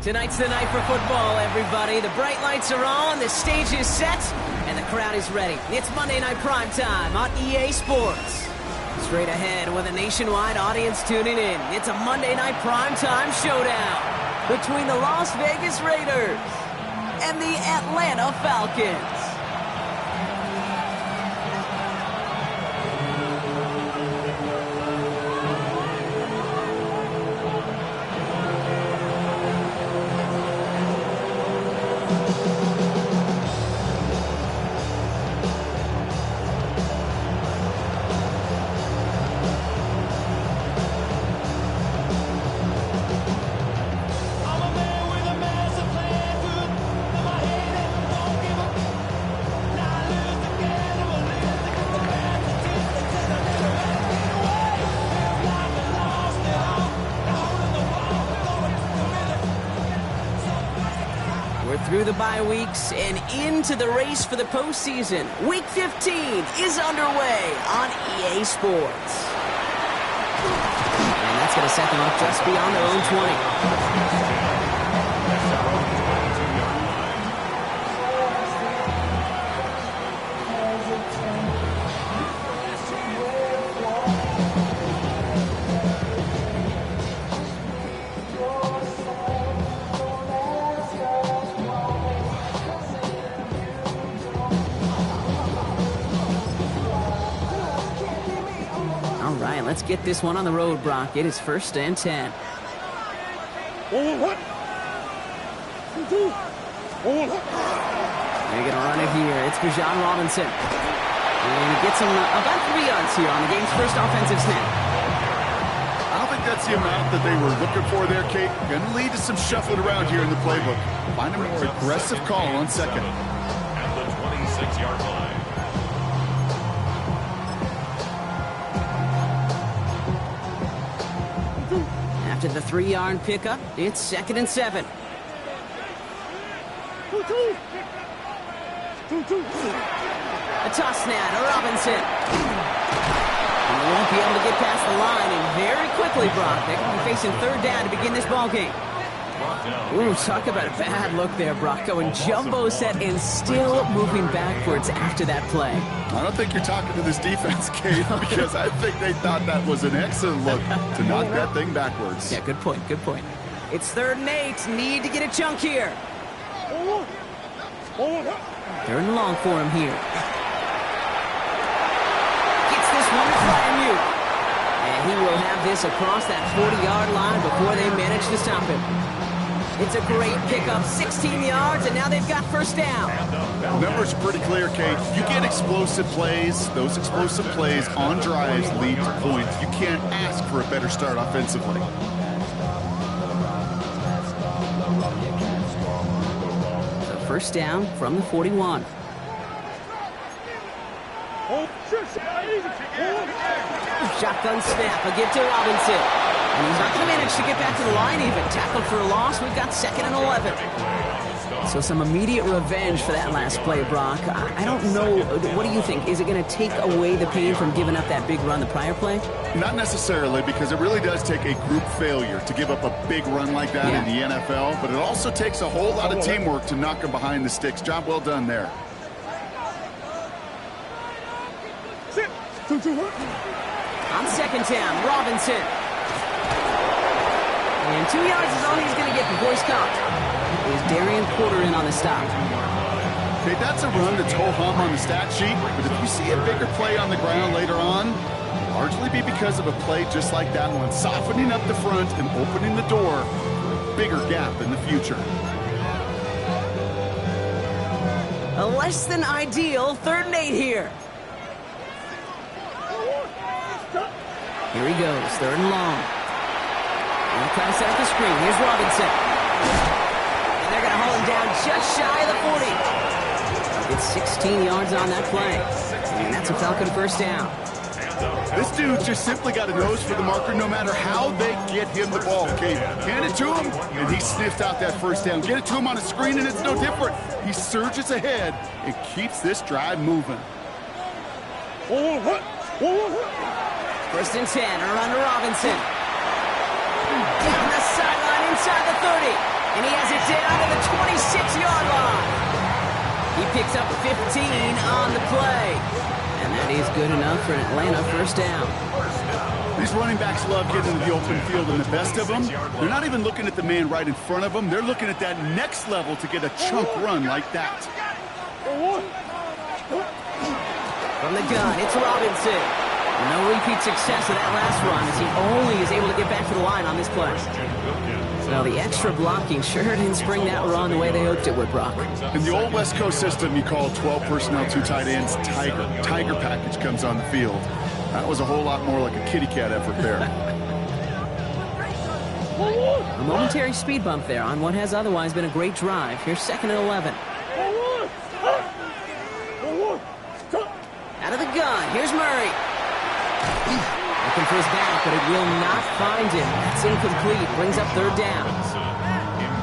Tonight's the night for football, everybody. The bright lights are on, the stage is set, and the crowd is ready. It's Monday Night Primetime on EA Sports. Straight ahead with a nationwide audience tuning in, it's a Monday Night Primetime showdown between the Las Vegas Raiders and the Atlanta Falcons. Through the bye weeks and into the race for the postseason. Week 15 is underway on EA Sports. And that's going to set them up just beyond their own 20. Let's get this one on the road, Brock. It is 1st and 10. They're going to run it here. It's Bijan Robinson. And he gets him about 3 yards here on the game's first offensive snap. I don't think that's the amount that they were looking for there, Kate. Going to lead to some shuffling around here in the playbook. Find a more aggressive call on second. At the 26-yard line. To the 3-yard pickup, it's 2nd and 7. A toss snap to Robinson. And they won't be able to get past the line, and very quickly, Brock, they're going to be facing 3rd down to begin this ball game. Ooh, talk about a bad look there, Brock. Going jumbo set and still moving backwards after that play. I don't think you're talking to this defense, Kate, because I think they thought that was an excellent look to knock that thing backwards. Yeah, good point, good point. It's 3rd and 8. Need to get a chunk here. 3rd and long for him here. Gets this one to Freiermuth. And he will have this across that 40-yard line before they manage to stop him. It's a great pickup, 16 yards, and now they've got 1st down. Numbers pretty clear, Kate. You get explosive plays. Those explosive plays on drives lead to points. You can't ask for a better start offensively. So 1st down from the 41. Shotgun snap, a give to Robinson. And he's not going to manage to get back to the line even. Tackled for a loss. We've got 2nd and 11. So some immediate revenge for that last play, Brock. I don't know. What do you think? Is it going to take away the pain from giving up that big run the prior play? Not necessarily, because it really does take a group failure to give up a big run like that in the NFL. But it also takes a whole lot of teamwork to knock him behind the sticks. Job well done there. On 2nd down, Robinson. And 2 yards is all he's going to get before he's caught. Is Darian Porter in on the stop. Okay, that's a run that's ho-hum on the stat sheet, but if you see a bigger play on the ground later on, it'll largely be because of a play just like that one, softening up the front and opening the door for a bigger gap in the future. A less than ideal 3rd and 8 here. Here he goes, 3rd and long. And trying to set up the screen. Here's Robinson. And they're going to haul him down just shy of the 40. It's 16 yards on that play. And that's a Falcon 1st down. This dude's just simply got a nose for the marker no matter how they get him the ball. Okay, hand it to him, and he sniffed out that 1st down. Get it to him on a screen, and it's no different. He surges ahead and keeps this drive moving. 1st and 10, around to Robinson. Down the sideline inside the 30. And he has it down to the 26-yard line. He picks up 15 on the play. And that is good enough for an Atlanta first down. These running backs love getting into the open field, and the best of them, they're not even looking at the man right in front of them. They're looking at that next level to get a chunk run like that. From the gun, it's Robinson. No repeat success of that last run as he only is able to get back to the line on this play. Well, the extra blocking sure didn't spring that run the way they hoped it would, Brock. In the old West Coast system, you call 12 personnel, 2 tight ends, Tiger. Tiger package comes on the field. That was a whole lot more like a kitty cat effort there. A momentary speed bump there on what has otherwise been a great drive. Here's 2nd and 11. Out of the gun, here's Murray. Looking for his back, but it will not find him. That's incomplete. Brings up 3rd down.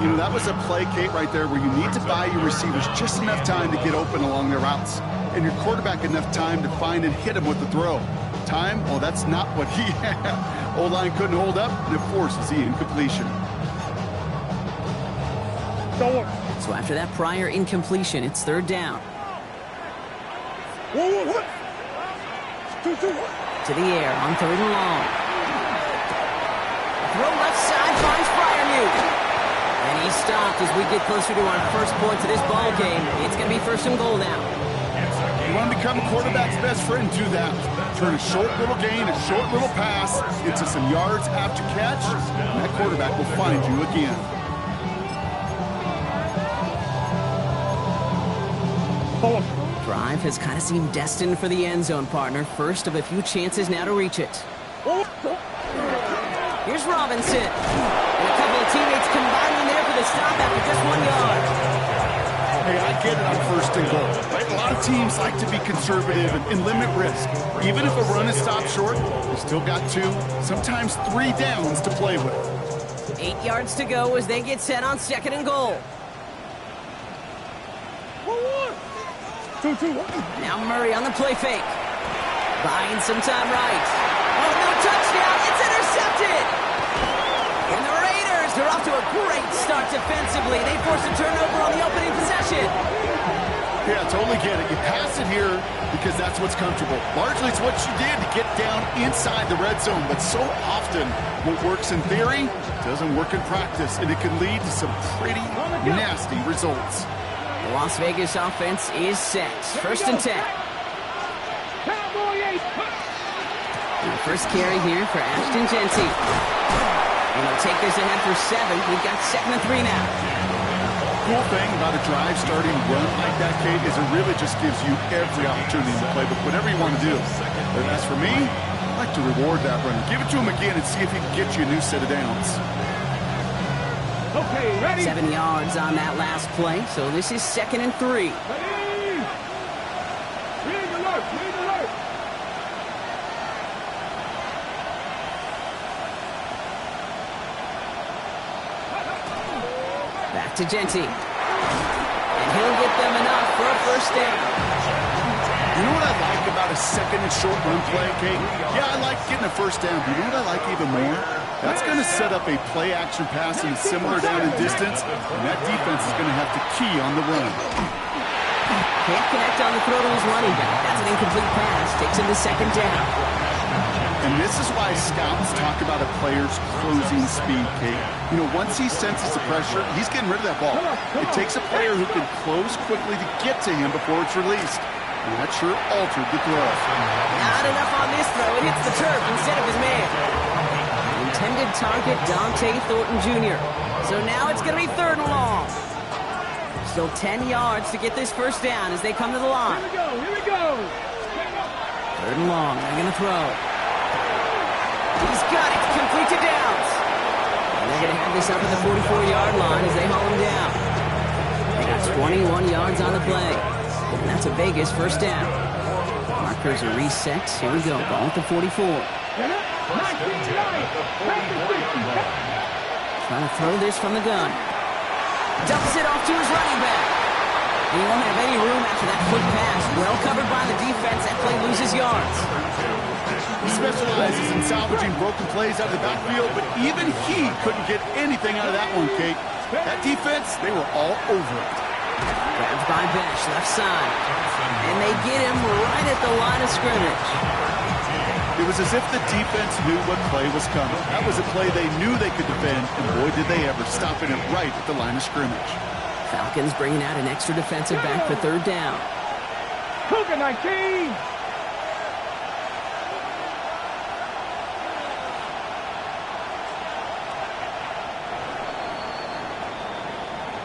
You know, that was a play, Kate, right there where you need to buy your receivers just enough time to get open along their routes. And your quarterback enough time to find and hit him with the throw. Time? Well, that's not what he had. O-line couldn't hold up, and it forces the incompletion. So after that prior incompletion, it's 3rd down. To the air on 3rd and long. Throw left side finds Freiermuth. And he stopped as we get closer to our first points of this ball game. It's going to be 1st and goal now. You want to become a quarterback's best friend, do that. Turn a short little gain, a short little pass into some yards after catch, and that quarterback will find you again. Drive has kind of seemed destined for the end zone, partner. First of a few chances now to reach it. Here's Robinson. And a couple of teammates combining there for the stop after just 1 yard. Hey, I get it on 1st and goal. Right? A lot of teams like to be conservative and limit risk. Even if a run is stopped short, you still got 2, sometimes 3 downs to play with. 8 yards to go as they get set on 2nd and goal. Now Murray on the play fake. Buying some time right. Oh, no touchdown. It's intercepted. And the Raiders are off to a great start defensively. They force a turnover on the opening possession. Yeah, totally get it. You pass it here because that's what's comfortable. Largely it's what you did to get down inside the red zone. But so often what works in theory doesn't work in practice. And it can lead to some pretty nasty results. The Las Vegas offense is set. 1st and 10. And the first carry here for Ashton Jeanty. And he'll take this ahead for 7. We've got 2nd and 3 now. Cool thing about a drive starting run like that, Kate, is it really just gives you every opportunity in the playbook, whatever you want to do. But as for me, I like to reward that runner. Give it to him again and see if he can get you a new set of downs. Okay, ready? 7 yards on that last play, so this is 2nd and 3. Ready? Read alert, read alert. Back to Jeanty. And he'll get them enough for a first down. You know what I like about a 2nd and short run play, Kate? Yeah, I like getting a first down. But you know what I like even more? That's going to set up a play-action pass in similar down and distance, and that defense is going to have to key on the run. Can't connect on the throw to his running back. That's an incomplete pass. Takes him to 2nd down. And this is why scouts talk about a player's closing speed, Kate. You know, once he senses the pressure, he's getting rid of that ball. It takes a player who can close quickly to get to him before it's released. And that sure altered the throw. Not enough on this throw. It hits the turf instead of his man. Intended target, Dante Thornton Jr. So now it's going to be 3rd and long. Still 10 yards to get this first down as they come to the line. Here we go, here we go. 3rd and long, they're going to throw. He's got it, complete to Downs. And they're going to have this up at the 44-yard line as they haul him down. They got 21 yards on the play. And that's a Vegas first down. Markers are reset. Here we go, ball at the 44. Trying to throw this from the gun. Dumps it off to his running back. He won't have any room after that quick pass. Well covered by the defense. That play loses yards. He specializes in salvaging broken plays out of the backfield, but even he couldn't get anything out of that one, Kate. That defense, they were all over it. Grabbed by Besh, left side. And they get him right at the line of scrimmage. It was as if the defense knew what play was coming. That was a play they knew they could defend, and boy, did they ever, stopping it right at the line of scrimmage. Falcons bringing out an extra defensive back for third down. Cougar 19.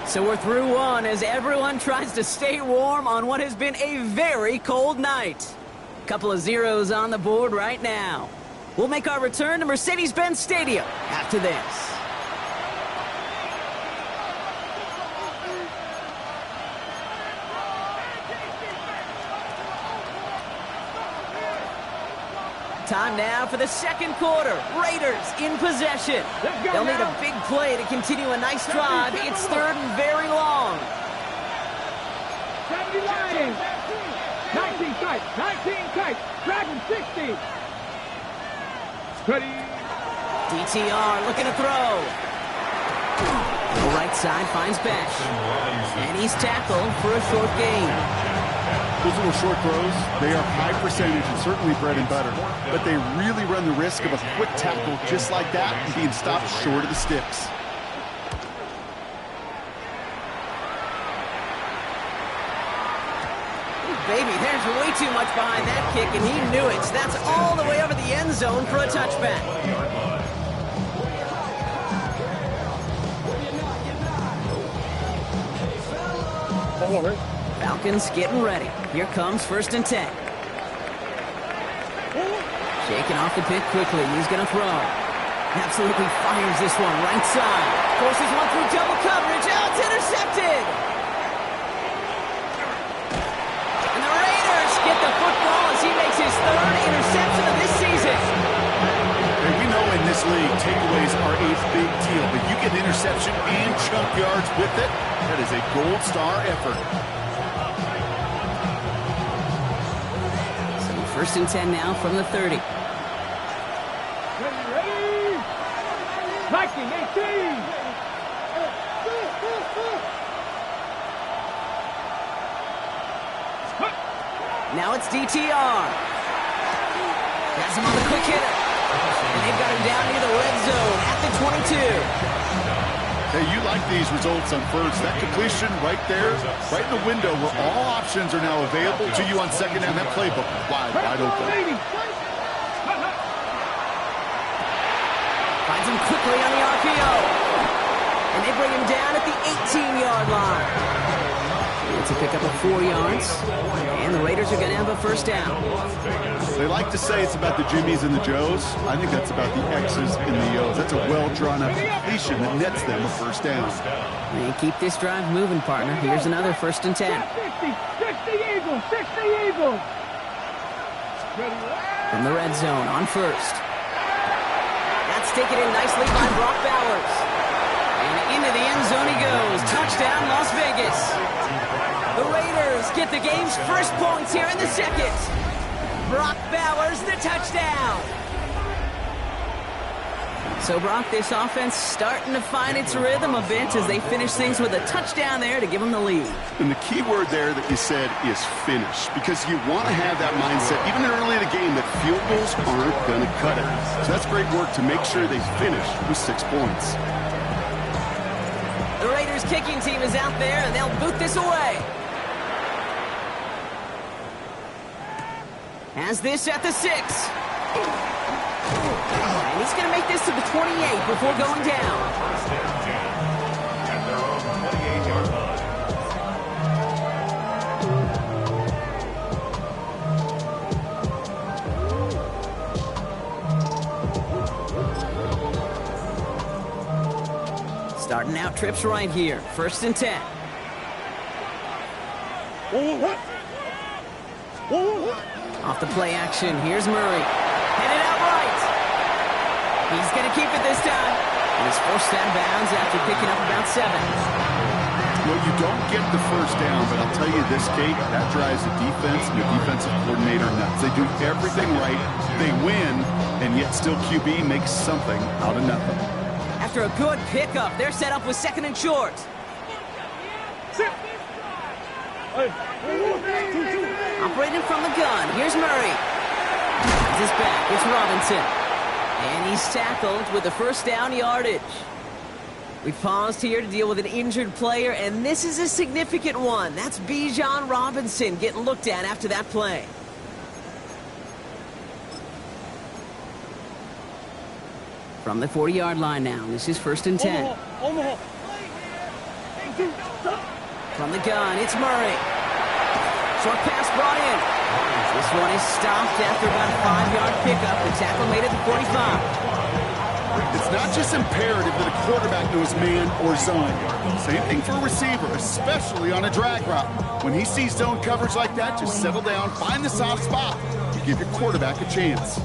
So we're through one as everyone tries to stay warm on what has been a very cold night. Couple of zeros on the board right now. We'll make our return to Mercedes-Benz Stadium after this. Time now for the second quarter. Raiders in possession. They'll need a big play to continue a nice drive. It's third and very long. 70 Lions. 19 tight. 19 tight. Dragon 60. Ready. DTR looking to throw. The right side finds Besh. And he's tackled for a short gain. Those little short throws, they are high percentage and certainly bread and butter. But they really run the risk of a quick tackle just like that and being stopped short of the sticks. Baby, there's way too much behind that kick, and he knew it. So that's all the way over the end zone for a touchback. Falcons getting ready. Here comes 1st and 10. Shaking off the pick quickly. He's going to throw. Absolutely fires this one right side. Forces one through double coverage. Oh, it's intercepted. And the Raiders get the football as he makes his third interception of this season. And we know in this league, takeaways are a big deal. But you get an interception and chunk yards with it, that is a gold star effort. 1st and 10 now from the 30. Ready. Viking 18. Now it's DTR. Has him on the quick hitter. And they've got him down near the red zone at the 22. Hey, you like these results on first. That completion right there, right in the window where all options are now available to you on second down. That playbook wide open. Finds him quickly on the RPO. And they bring him down at the 18-yard line. It's a pickup of 4 yards. And the Raiders are going to have a first down. They like to say it's about the Jimmies and the Joes. I think that's about the X's and the O's. That's a well-drawn-up completion that nets them a first down. They keep this drive moving, partner. Here's another 1st and 10. 60 Eagles. 60 Eagles. From the red zone on 1st. That's taken in nicely by Brock Bowers. And into the end zone he goes. Touchdown, Las Vegas. The Raiders get the game's first points here in the second. Brock Bowers, the touchdown. So, Brock, this offense starting to find its rhythm a bit as they finish things with a touchdown there to give them the lead. And the key word there that you said is finish, because you want to have that mindset, even early in the game, that field goals aren't going to cut it. So that's great work to make sure they finish with 6 points. The Raiders kicking team is out there, and they'll boot this away. Has this at the 6. And he's going to make this to the 28 before going down. At their own 28-yard line. Starting out trips right here. 1st and 10. Off the play action, here's Murray. Headed out right. He's going to keep it this time. And he's forced out of bounds after picking up about 7. Well, you don't get the first down, but I'll tell you this, Kate, that drives the defense and the defensive coordinator nuts. They do everything right. They win, and yet still QB makes something out of nothing. after a good pickup. They're set up with second and short. Operating from the gun. Here's Murray. Finds his back. It's Robinson. And he's tackled with the first down yardage. We've paused here to deal with an injured player, and this is a significant one. That's Bijan Robinson getting looked at after that play. From the 40-yard line now. This is 1st and 10. From the gun, it's Murray. Short pass brought in. This one is stopped after about a 5-yard pickup. The tackle made it to 45. It's not just imperative that a quarterback knows man or zone. Same thing for a receiver, especially on a drag route. When he sees zone coverage like that, just settle down, find the soft spot, and give your quarterback a chance.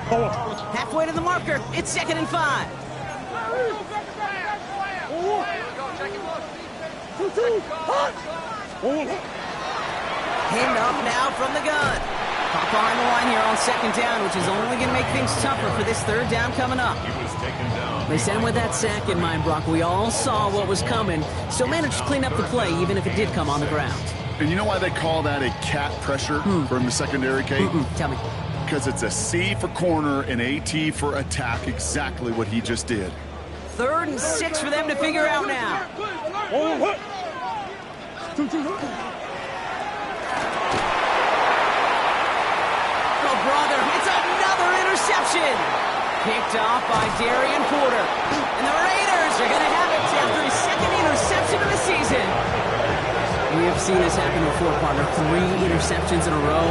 Halfway to the marker. It's 2nd and 5. Hand off now from the gun. Pop behind the line here on 2nd down, which is only going to make things tougher for this 3rd down coming up. He was taken down. They sent him with that sack in mind, Brock. We all saw what was coming. Still managed to clean up the play, even if it did come on the ground. And you know why they call that a cat pressure from the secondary, Kate? Tell me. Because it's a C for corner and a T for attack, exactly what he just did. 3rd and 6 for them to figure out now. Oh, brother, it's another interception. Picked off by Darian Porter. And the Raiders are going to have it after his 2nd interception of the season. We have seen this happen before, partner. 3 interceptions in a row.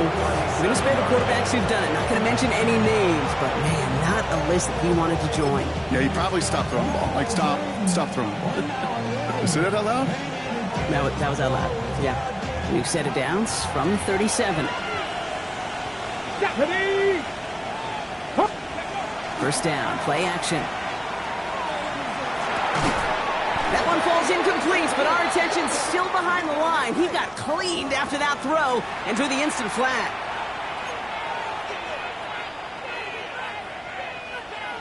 We're going to spare the quarterbacks who've done it. Not going to mention any names, but, man, not a list that he wanted to join. Yeah, he probably stopped throwing the ball. Like, stop throwing the ball. Say that out loud? That was out loud. Yeah. New set of downs from 37. First down, play action. That one falls incomplete, but our attention's still behind the line. He got cleaned after that throw and drew the instant flag.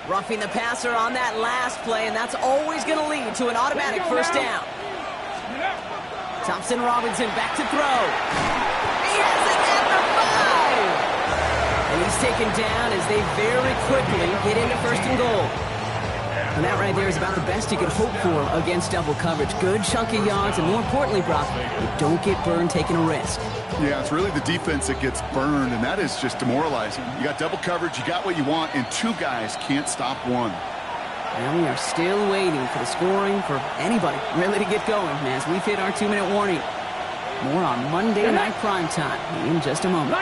Roughing the passer on that last play, and that's always going to lead to an automatic first down. Thompson Robinson back to throw. He has it at the 5! And he's taken down as they very quickly get into 1st and goal. And that right there is about the best you could hope for against double coverage. Good chunky yards, and more importantly, Brock, you don't get burned taking a risk. Yeah, it's really the defense that gets burned, and that is just demoralizing. You got double coverage, you got what you want, and 2 guys can't stop one. And we are still waiting for the scoring for anybody really to get going as we've hit our 2-minute warning. More on Monday Night Primetime in just a moment.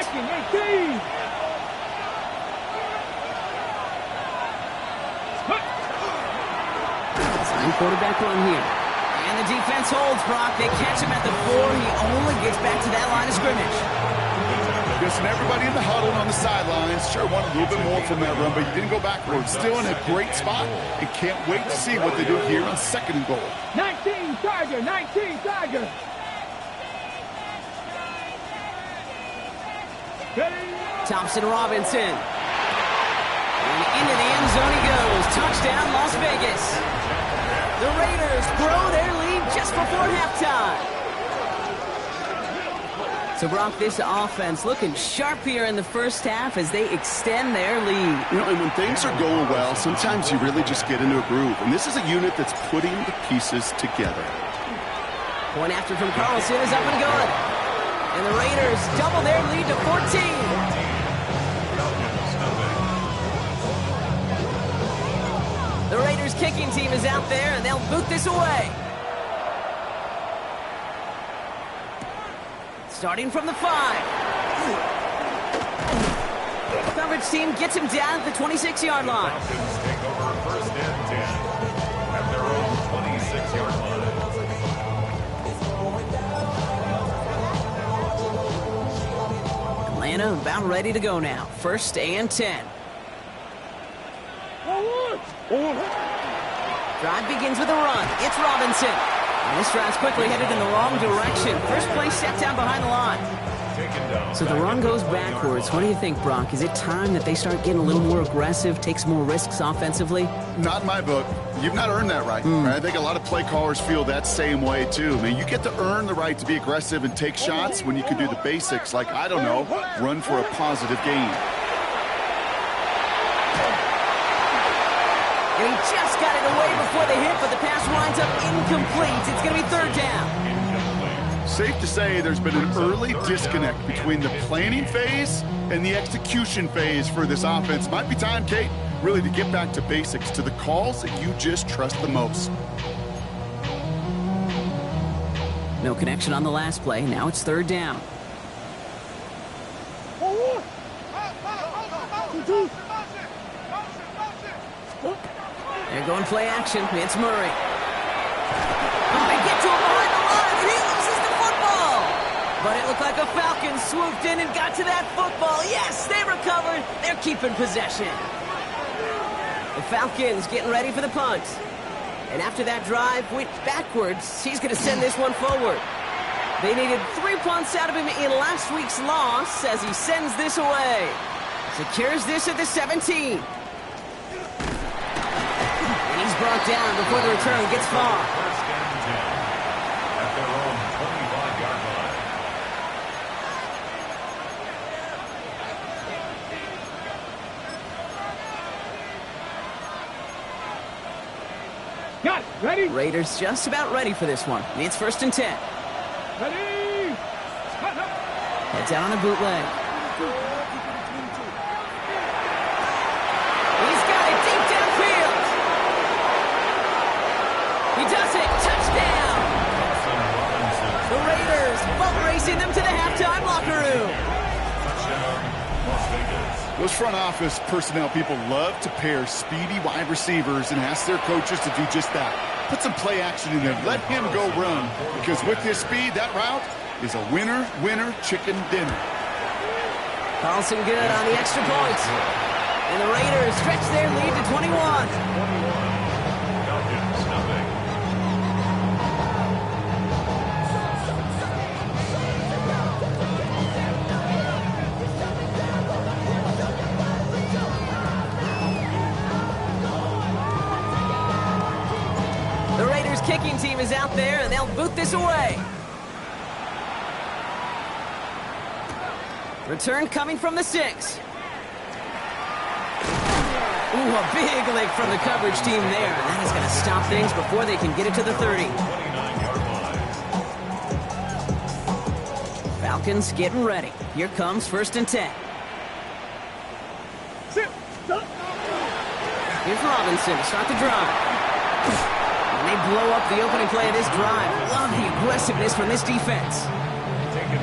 Quarterback run here. And the defense holds, Brock. They catch him at the 4. He only gets back to that line of scrimmage. Listen, everybody in the huddle and on the sidelines sure wanted a little bit more from that run, but you didn't go backwards. Still in a great spot and can't wait to see what they do here on 2nd and goal. 19 Tiger, 19 Tiger. Thompson Robinson. And into the end zone he goes. Touchdown, Las Vegas. The Raiders grow their lead just before halftime. So, Brock, this offense looking sharp here in the first half as they extend their lead. You know, and when things are going well, sometimes you really just get into a groove. And this is a unit that's putting the pieces together. Point after from Carlson is up and good. And the Raiders double their lead to 14. The Raiders kicking team is out there, and they'll boot this away. Starting from the 5. Coverage team gets him down at the 26-yard line. Falcons take over 1st and 10 at their own 26-yard line. Atlanta about ready to go now. 1st and 10. Drive begins with a run. It's Robinson. And this drive's quickly headed in the wrong direction. First play set down behind the line. Taken down. So the run goes backwards. What do you think, Brock? Is it time that they start getting a little more aggressive, take some more risks offensively? Not in my book. You've not earned that right. I think a lot of play callers feel that same way, too. I mean, you get to earn the right to be aggressive and take shots when you can do the basics, like, I don't know, run for a positive gain. And he just got it away before the hit, but the pass winds up incomplete. It's going to be third down. Safe to say there's been an early disconnect between the planning phase and the execution phase for this offense. Might be time, Kate, really to get back to basics, to the calls that you just trust the most. No connection on the last play. Now it's third down. They're going play action. It's Murray. Oh, they get to him behind the line, and he loses the football. But it looked like a Falcons swooped in and got to that football. Yes, they recovered. They're keeping possession. The Falcons getting ready for the punt. And after that drive went backwards, he's going to send this one forward. They needed 3 punts out of him in last week's loss as he sends this away. Secures this at the 17. And he's brought down before the return gets far. First and 10 at their own 25-yard line. Got it. Ready? Raiders just about ready for this one. It's first and 10. Ready? Heads out on a bootleg. He's got it deep downfield. He does it. Touchdown. The Raiders boat racing them to the halftime locker room. Touchdown, Las Vegas. Those front office personnel people love to pair speedy wide receivers and ask their coaches to do just that. Put some play action in there. Let him go run. Because with his speed, that route is a winner, winner, chicken dinner. Carlson good on the extra point. And the Raiders stretch their lead to 21. 21. Falcons, nothing. The Raiders kicking team is out there, and they'll boot this away. Return coming from the 6. Ooh, a big lick from the coverage team there. And that is going to stop things before they can get it to the 30. 29-yard line. Falcons getting ready. Here comes first and 10. Here's Robinson to start the drive. And they blow up the opening play of this drive. Love the aggressiveness from this defense.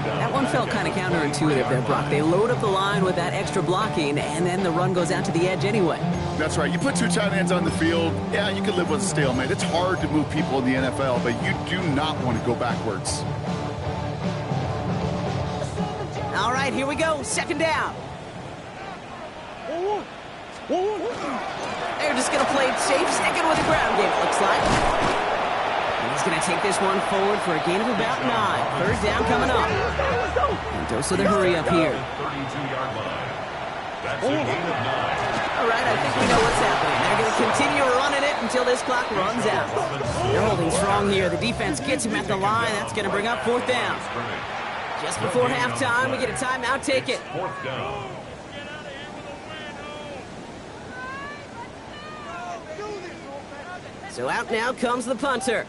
That one felt kind of counterintuitive there, Brock. They load up the line with that extra blocking, and then the run goes out to the edge anyway. That's right. You put two tight ends on the field, yeah, you can live with a stalemate. It's hard to move people in the NFL, but you do not want to go backwards. All right, here we go. Second down. They're just going to play it safe, sticking with the ground game, it looks like. And he's going to take this one forward for a gain of about 9. Third down coming up. And dose of the hurry up here. 32-yard line. That's a gain of 9. All right, I think we know what's happening. They're going to continue running it until this clock runs out. They're holding strong here. The defense gets him at the line. That's going to bring up fourth down. Just before halftime, we get a timeout. Take it. Fourth down. So out now comes the punter.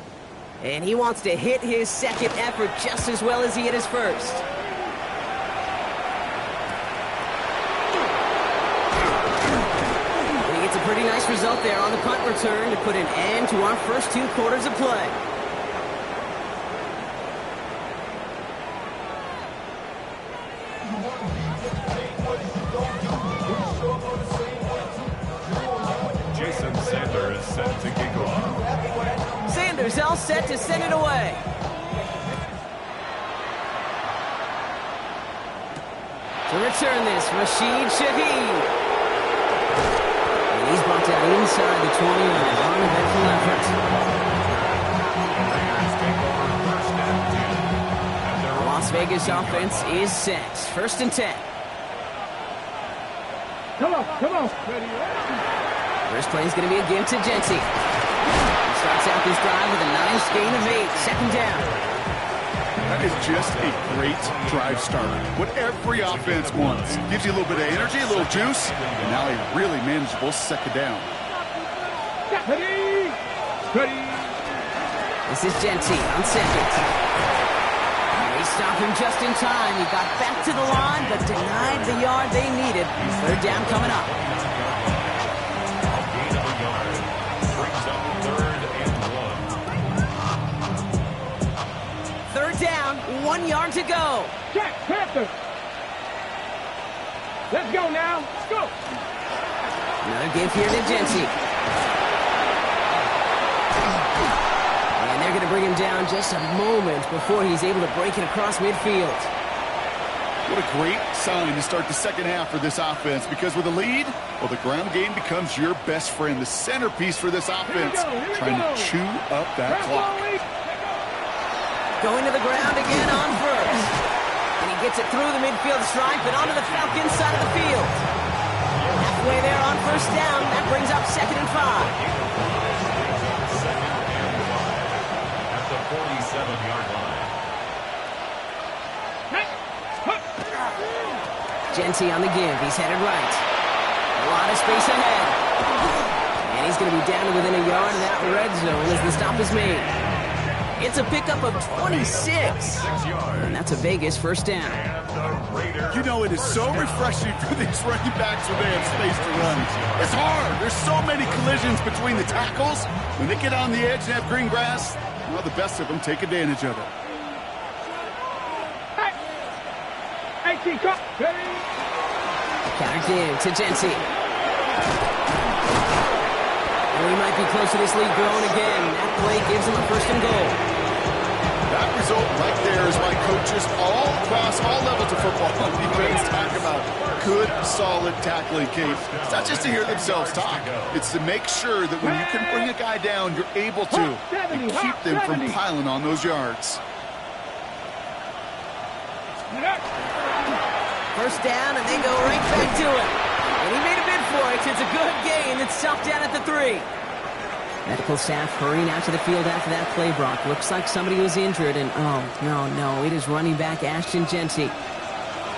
And he wants to hit his second effort just as well as he hit his first. And he gets a pretty nice result there on the punt return to put an end to our first 2 quarters of play. Jason Sanders is set to kick off. Sanders all set to send it away. To return this, Rashid Shaheed. And he's brought down inside the 20 on an uneventful effort. Raiders take over first and 10 at their own Las Vegas offense is set. 1st and 10. Come on, come on. First play is going to be a give to Genty. He starts out this drive with a nice gain of 8. 2nd down. That is just a great drive starter. What every offense wants. Gives you a little bit of energy, a little juice, and now a really manageable 2nd down. Ready. Ready. This is Genty on 2nd. They stop him just in time. He got back to the line, but denied the yard they needed. 3rd down coming up. Gain of a yard. Brings up 3rd and 1. 3rd down, 1 yard to go. Jack Panther. Let's go now. Go. Another give here to Genty. And they're going to bring him down just a moment before he's able to break it across midfield. What a great sign to start the 2nd half for this offense, because with a lead, well, the ground game becomes your best friend, the centerpiece for this offense, trying to chew up that clock. Going to the ground again on 1st. And he gets it through the midfield stripe and onto the Falcons side of the field. Halfway there on 1st down. That brings up 2nd and 5. 47-yard line. Genty on the give. He's headed right. A lot of space ahead. And he's going to be down to within a yard of that red zone as the stop is made. It's a pickup of 26. And that's a Vegas 1st down. You know, it is so refreshing for these running backs when they have space to run. It's hard. There's so many collisions between the tackles. When they get on the edge and have green grass, well, the best of them take advantage of it. Counter give to Genty. And we might be close to this lead growing again. That play gives him a 1st and goal. That result right there is why coaches all across all levels of football and defense talk about good, solid tackling, Kate. It's not just to hear themselves talk. It's to make sure that when you can bring a guy down, you're able to and keep them from piling on those yards. 1st down, and they go right back to it. And he made a bid for it. It's a good gain. It's stopped down at the 3. Medical staff hurrying out to the field after that play, Brock. Looks like somebody was injured, and oh, no, it is running back Ashton Genty.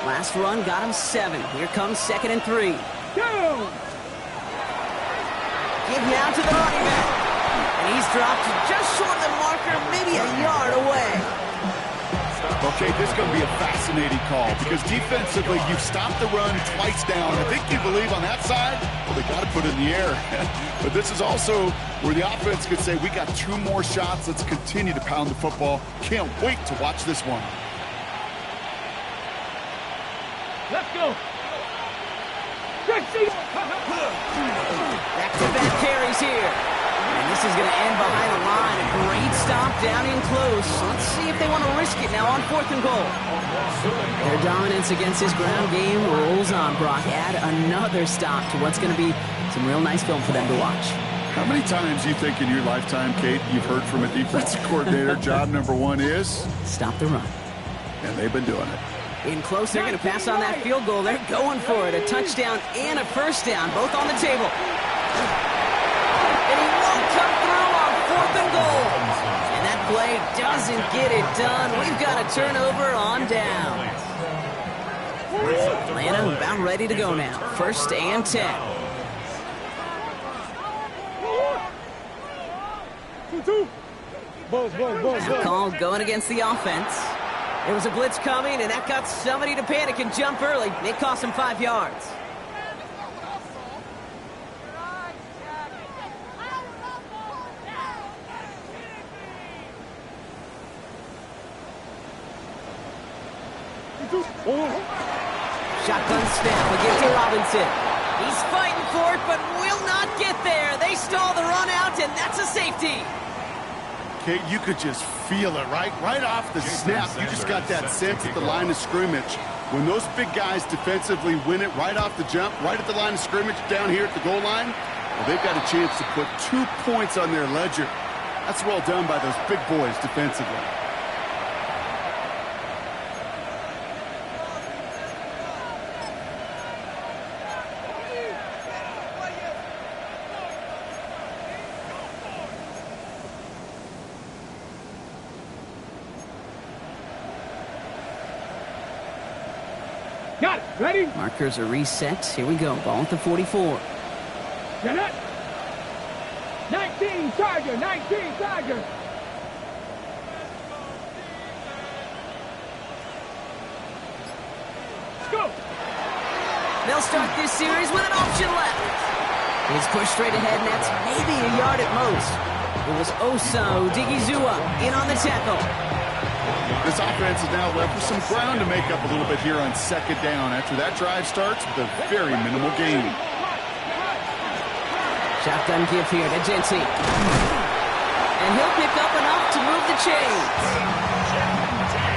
Last run got him 7. Here comes 2nd and 3. Go. Give now to the running back. And he's dropped just short of the marker, maybe a yard away. Okay, this is going to be a fascinating call because defensively, you've stopped the run twice down. I think you believe on that side, well, they got to put it in the air. But this is also where the offense could say, we got 2 more shots. Let's continue to pound the football. Can't wait to watch this one. Let's go. Back-to-back carries here. And this is going to end behind the line. A great stop down in close. Let's see if they want to risk it now on 4th and goal. Their dominance against this ground game rolls on, Brock. Add another stop to what's going to be some real nice film for them to watch. How many times do you think in your lifetime, Kate, you've heard from a defensive coordinator, job number 1 is? Stop the run. And they've been doing it. In close, they're going to pass on that field goal. They're going for it. A touchdown and a 1st down, both on the table. And he won't come through on 4th and goal. And that play doesn't get it done. We've got a turnover on down. Atlanta about ready to go now. 1st and 10. Call going against the offense. There was a blitz coming, and that got somebody to panic and jump early. It cost him 5 yards. Shotgun snap against Robinson. He's fighting for it, but will not get there. They stall the run out, and that's a safety. Kate, you could just feel it, right? Right off the snap, you just got that sense at the line of scrimmage. When those big guys defensively win it right off the jump, right at the line of scrimmage down here at the goal line, well, they've got a chance to put 2 points on their ledger. That's well done by those big boys defensively. Got it. Ready? Markers are reset. Here we go. Ball at the 44. Get it. 19 Charger. 19 Charger. Let's go. They'll start this series with an option left. He's pushed straight ahead, and that's maybe a yard at most. It was Osa Odigizua in on the tackle. This offense is now left with some ground to make up a little bit here on second down after that drive starts with a very minimal gain. Shotgun give here to Jency. And he'll pick up enough to move the chains.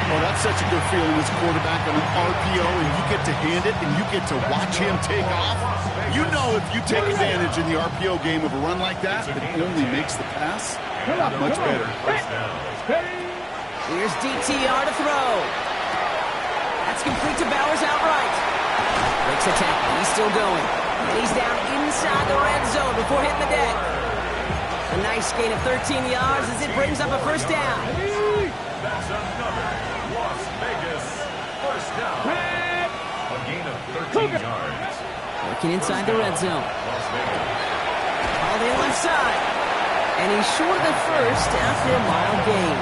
Oh, that's such a good feeling as quarterback on an RPO, and you get to hand it, and you get to watch him take off. You know if you take advantage in the RPO game of a run like that, it only makes the pass that much better. Here's DTR to throw. That's complete to Bowers outright. Breaks a tackle. He's still going. And he's down inside the red zone before hitting the deck. A nice gain of 13 yards as it brings up a first down. That's another Las Vegas first down. A gain of 13 yards. Working inside the red zone. Las Vegas. All the left side. And he's short of the first after a mild gain.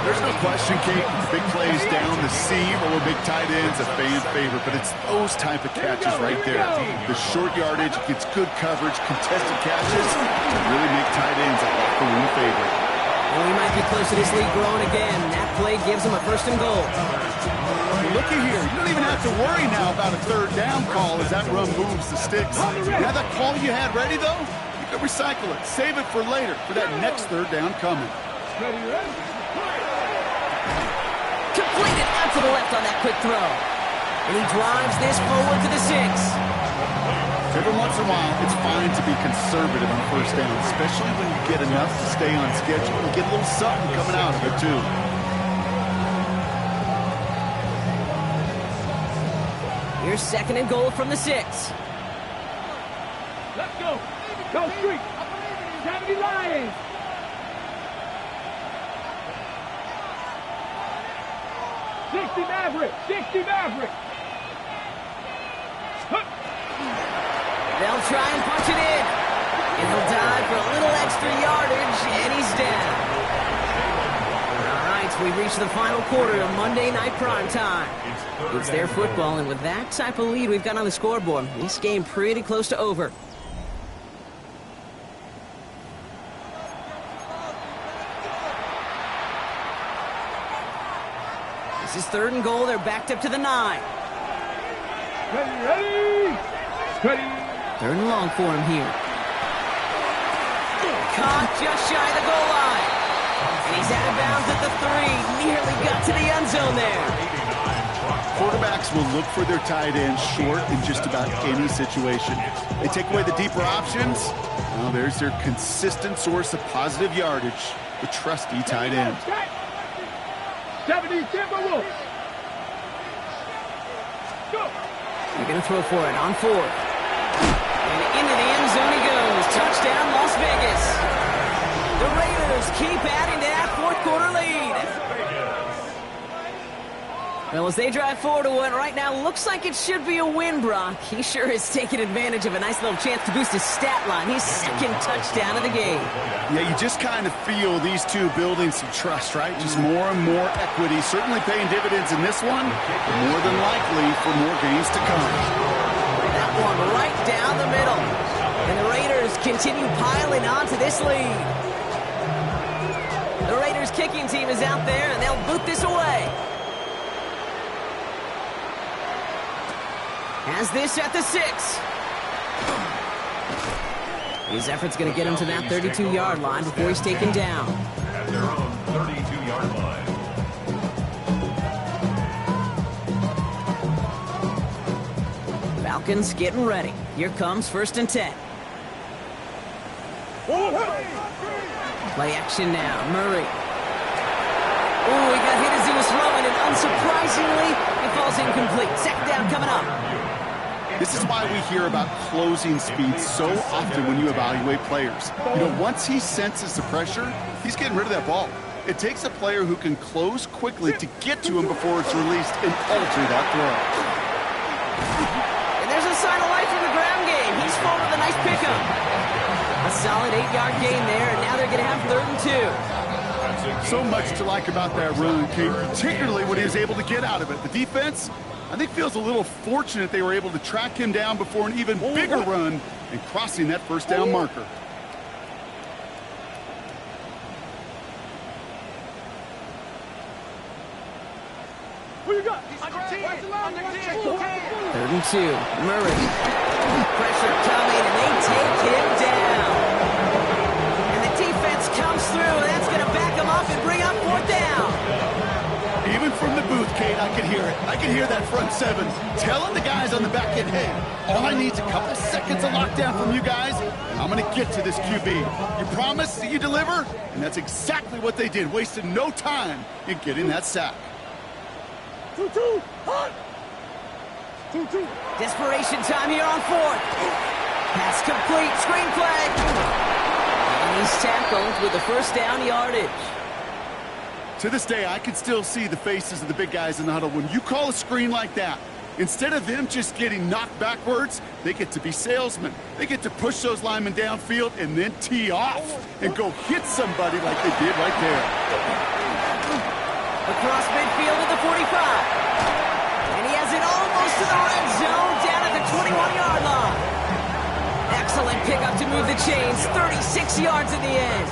There's no question, Kate, big plays down the seam or big tight ends, a fan favorite, but it's those type of catches right there. The short yardage, gets good coverage, contested catches to really make tight ends a locker room favorite. Well, he might be close to this league growing again. That play gives him a first and goal. Looky here, you don't even have to worry now about a third down call as that run moves the sticks. You have that call you had ready, though? You can recycle it. Save it for later for that next third down coming. Completed out to the left on that quick throw. And he drives this forward to the 6. Every once in a while, it's fine to be conservative on first down, especially when you get enough to stay on schedule. You get a little something coming out of it, too. Here's second and goal from the 6. Let's go. Go street. 70 Lions. Maverick. 60 Maverick. They'll try and punch it in. And he'll dive for a little extra yardage, and he's down. All right, we reach the final quarter of Monday Night Prime Time. It's their football, and with that type of lead we've got on the scoreboard, this game pretty close to over. This is third and goal. They're backed up to the 9. Ready. Third and long for him here. Caught just shy of the goal line. And he's out of bounds at the 3. Nearly got to the end zone there. Quarterbacks will look for their tight end short in just about any situation. They take away the deeper options. Well, there's their consistent source of positive yardage, the trusty tight end. 70 Timberwolves. Go. They're going to throw for it on 4th. And into the end zone he goes. Touchdown, Las Vegas. The Raiders keep adding to that fourth quarter lead. Well, as they drive forward to what right now looks like it should be a win, Brock. He sure is taking advantage of a nice little chance to boost his stat line. His second touchdown of the game. Yeah, you just kind of feel these two building some trust, right? Just more and more equity. Certainly paying dividends in this one, but more than likely for more games to come. That one right down the middle. And the Raiders continue piling on to this lead. The Raiders kicking team is out there, and they'll boot this away. Has this at the 6. His effort's going to get him to that 32-yard line before he's taken down. At their own 32-yard line. Falcons getting ready. Here comes 1st and 10. Play action now. Murray. Oh, he got hit as he was throwing, and unsurprisingly, it falls incomplete. Second down coming up. This is why we hear about closing speed so often when you evaluate players. You know, once he senses the pressure, he's getting rid of that ball. It takes a player who can close quickly to get to him before it's released and alter that throw. And there's a sign of life in the ground game. He's full with a nice pickup. A solid 8-yard gain there, and now they're going to have 3rd and 2. So much to like about that run, Kate, particularly what he was able to get out of it. The defense, I think, feels a little fortunate they were able to track him down before an even bigger run and crossing that first down marker. Who you got? 3rd and 2. Murray. Pressure coming, and they take him down. And the defense comes through, and that's going to back him up and bring up 4th down. Even from the booth, Kate, I could hear it. I could hear that front 7 telling the guys on the back end, hey, all I need is a couple seconds of lockdown from you guys, and I'm going to get to this QB. You promise that you deliver? And that's exactly what they did, wasted no time in getting that sack. 2-2, hunt! 2-2. Desperation time here on 4th. Pass complete, screenplay. And he's tackled with the first down yardage. To this day, I can still see the faces of the big guys in the huddle. When you call a screen like that, instead of them just getting knocked backwards, they get to be salesmen. They get to push those linemen downfield and then tee off and go hit somebody like they did right there. Across midfield at the 45. And he has it almost to the red zone, down at the 21-yard line. Excellent pickup to move the chains, 36 yards in the end.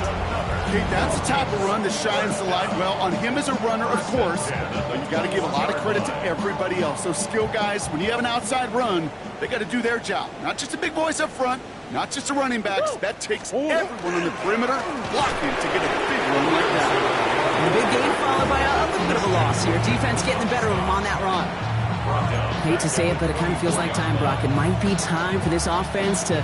Kate, that's the type of run that shines the light well on him as a runner, of course, but you got to give a lot of credit to everybody else. Those skill guys, when you have an outside run, they got to do their job. Not just the big boys up front, not just the running backs. That takes everyone on the perimeter blocking to get a big run like that. And a big gain followed by a little bit of a loss here. Defense getting the better of him on that run. Hate to say it, but it kind of feels like time, Brock. It might be time for this offense to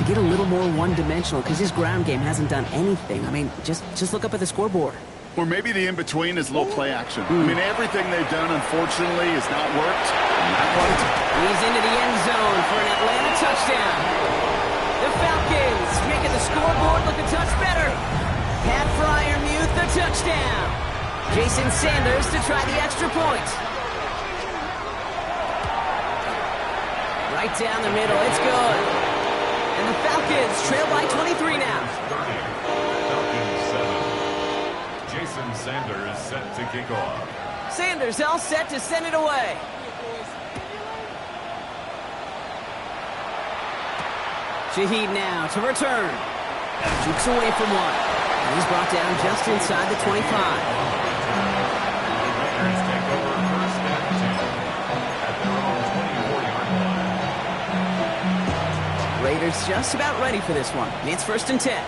get a little more one-dimensional because his ground game hasn't done anything. I mean, just look up at the scoreboard. Or maybe the in-between is a little play action. I mean, everything they've done, unfortunately, has not worked. He's into the end zone for an Atlanta touchdown. The Falcons making the scoreboard look a touch better. Pat Fryermuth, the touchdown. Jason Sanders to try the extra point. Right down the middle, it's good. And the Falcons trail by 23 now. Falcons 7. Jason Sanders set to kick off. Sanders all set to send it away. Shaheed now to return. Jukes away from one. And he's brought down just inside the 25. Raiders take over first and 10 at their own 24-yard line. Raiders just about ready for this one. It's 1st and 10.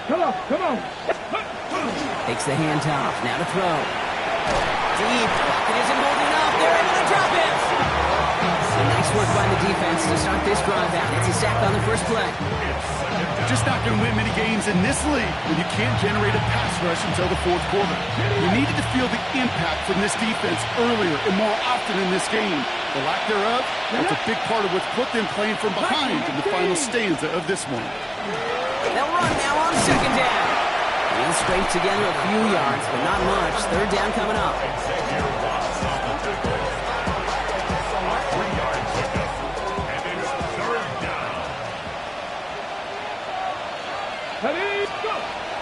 Come on, come on. Takes the handoff. Now to throw. Deep. It isn't holding up. They're able to drop it. So nice work by the defense to start this drive out. It's a sack on the first play. Just not going to win many games in this league when you can't generate a pass rush until the 4th quarter. You needed to feel the impact from this defense earlier and more often in this game. The lack thereof, that's a big part of what's put them playing from behind in the final stanza of this one. They'll run now on 2nd down. They'll scrape together a few yards, but not much. 3rd down coming up.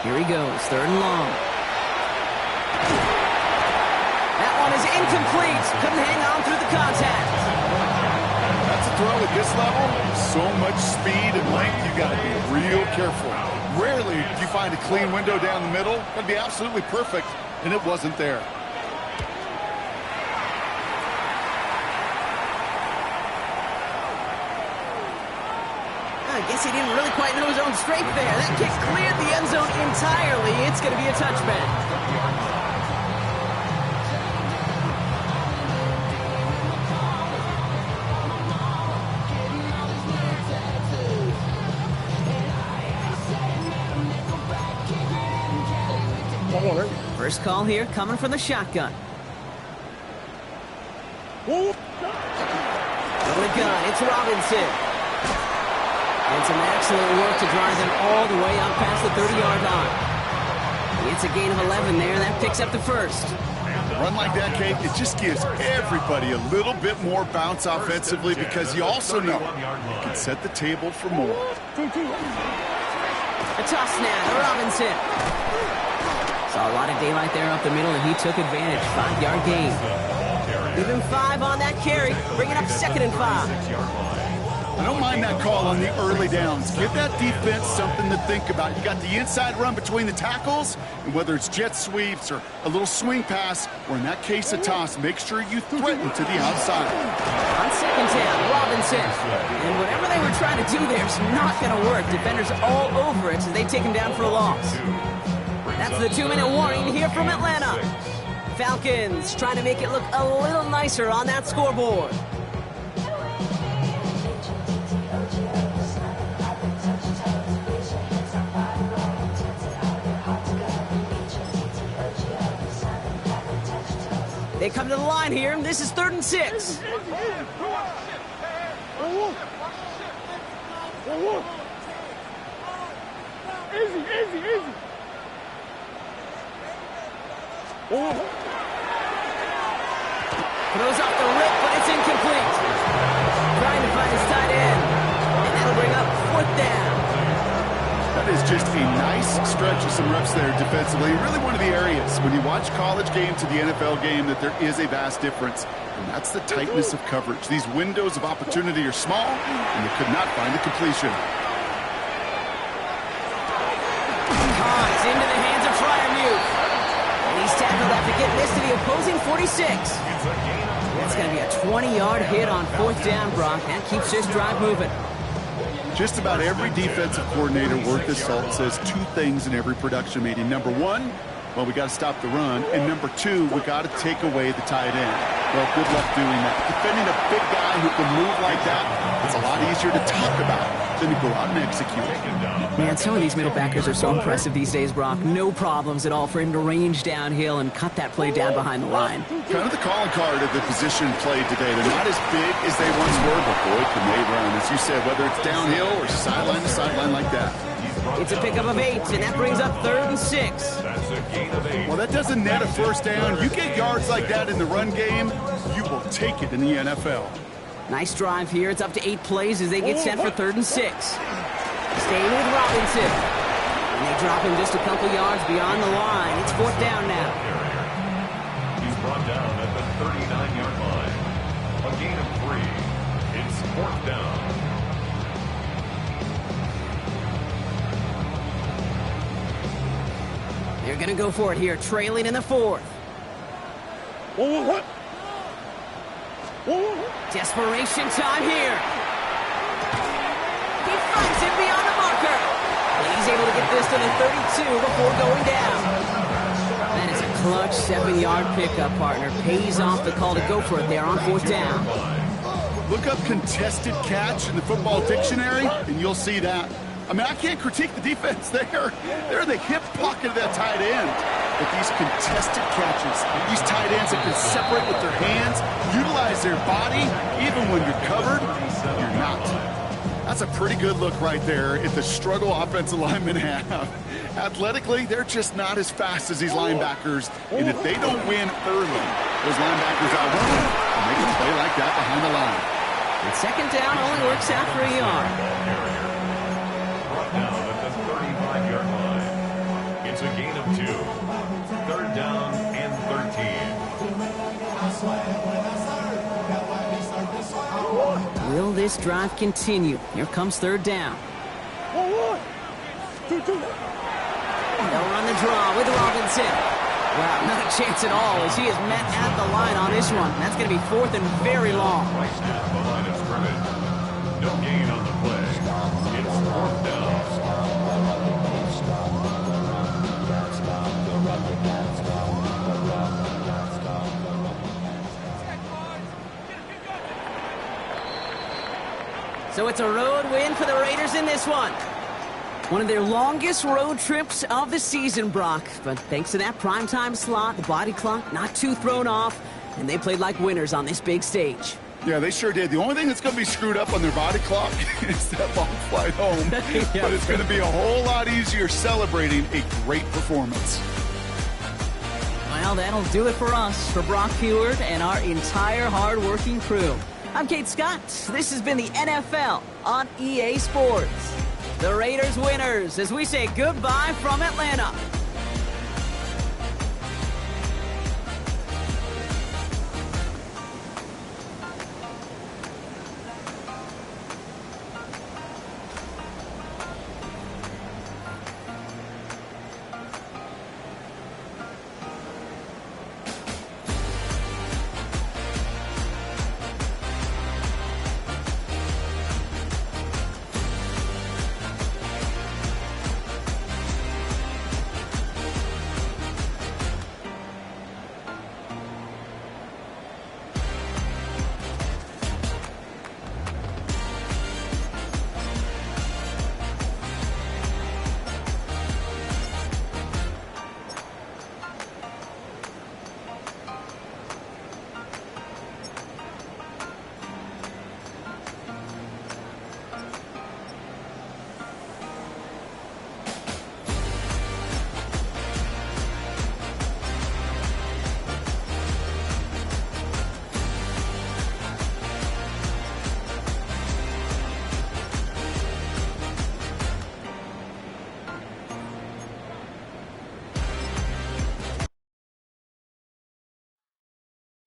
Here he goes, 3rd and long. That one is incomplete. Couldn't hang on through the contact. That's a throw at this level. So much speed and length, you got to be real careful. Rarely do you find a clean window down the middle. That'd be absolutely perfect, and it wasn't there. I guess he didn't really quite know his own strength there. That kick cleared the end zone entirely. It's going to be a touchback. First call here coming from the shotgun. From the gun, it's Robinson. And some excellent work to drive them all the way up past the 30-yard line. It's a gain of 11 there. That picks up the first. A run like that, Kate, it just gives everybody a little bit more bounce offensively because you also know you can set the table for more. A toss now to Robinson. Saw a lot of daylight there up the middle, and he took advantage. 5-yard gain. Give him 5 on that carry. Bring it up 2nd and 5. I don't mind that call on the early downs. Give that defense something to think about. You got the inside run between the tackles, and whether it's jet sweeps or a little swing pass, or in that case a toss, make sure you threaten to the outside. On 2nd down, Robinson. And whatever they were trying to do there is not going to work. Defenders all over it as they take him down for a loss. That's the 2-minute warning here from Atlanta. Falcons trying to make it look a little nicer on that scoreboard. They come to the line here, and this is 3rd and 6. Easy. Throws off the rip, but it's incomplete. Trying to find his tight end. And that'll bring up 4th down. That is just a nice stretch of some reps there defensively. Really one of the areas when you watch college game to the NFL game that there is a vast difference. And that's the tightness of coverage. These windows of opportunity are small, and they could not find the completion. It's into the hands of Fryermuth. And he's tackled after getting this to the opposing 46. That's going to be a 20-yard hit on 4th down, Brock. That keeps this drive moving. Just about every defensive coordinator worth his salt says 2 things in every production meeting. Number 1, well, we got to stop the run. And number 2, we got to take away the tight end. Well, good luck doing that. Defending a big guy who can move like that, it's a lot easier to talk about than to go out and execute. Man, some of these middle backers are so impressive these days, Brock. No problems at all for him to range downhill and cut that play down behind the line. Kind of the calling card of the position played today. They're not as big as they once were, but boy, can they run. As you said, whether it's downhill or sideline to sideline like that. It's a pickup of 8, and that brings up 3rd and 6. Well, that doesn't net a 1st down. You get yards like that in the run game, you will take it in the NFL. Nice drive here. It's up to 8 plays as they get set for 3rd and 6. Staying with Robinson. And they drop him just a couple yards beyond the line. It's 4th down now. He's brought down at the 39-yard line. A gain of 3. It's 4th down. They're going to go for it here, trailing in the 4th. Desperation time here. He finds it beyond the marker. And he's able to get this to the 32 before going down. That is a clutch 7-yard pickup, partner. Pays off the call to go for it there on 4th down. Look up contested catch in the football dictionary, and you'll see that. I mean, I can't critique the defense there. They're in the hip pocket of that tight end. But these contested catches, these tight ends that can separate with their hands, utilize their body, even when you're covered, you're not. That's a pretty good look right there at the struggle offensive linemen have. Athletically, they're just not as fast as these linebackers. And if they don't win early, those linebackers outrun them and make a play like that behind the line. And 2nd down only works out for a yard. Brought down at the 35-yard line. It's a gain of 2. 3rd down and 13. Will this drive continue? Here comes 3rd down. They'll run the draw with Robinson. Wow, not a chance at all as he is met at the line on this one. That's going to be 4th and very long. Right at the line of scrimmage. No gain on the play. It's 4th down. So it's a road win for the Raiders in this one. One of their longest road trips of the season, Brock. But thanks to that primetime slot, the body clock not too thrown off, and they played like winners on this big stage. Yeah, they sure did. The only thing that's going to be screwed up on their body clock is that long flight home. Yeah. But it's going to be a whole lot easier celebrating a great performance. Well, that'll do it for us, for Brock Heward and our entire hard-working crew. I'm Kate Scott. This has been the NFL on EA Sports. The Raiders winners as we say goodbye from Atlanta.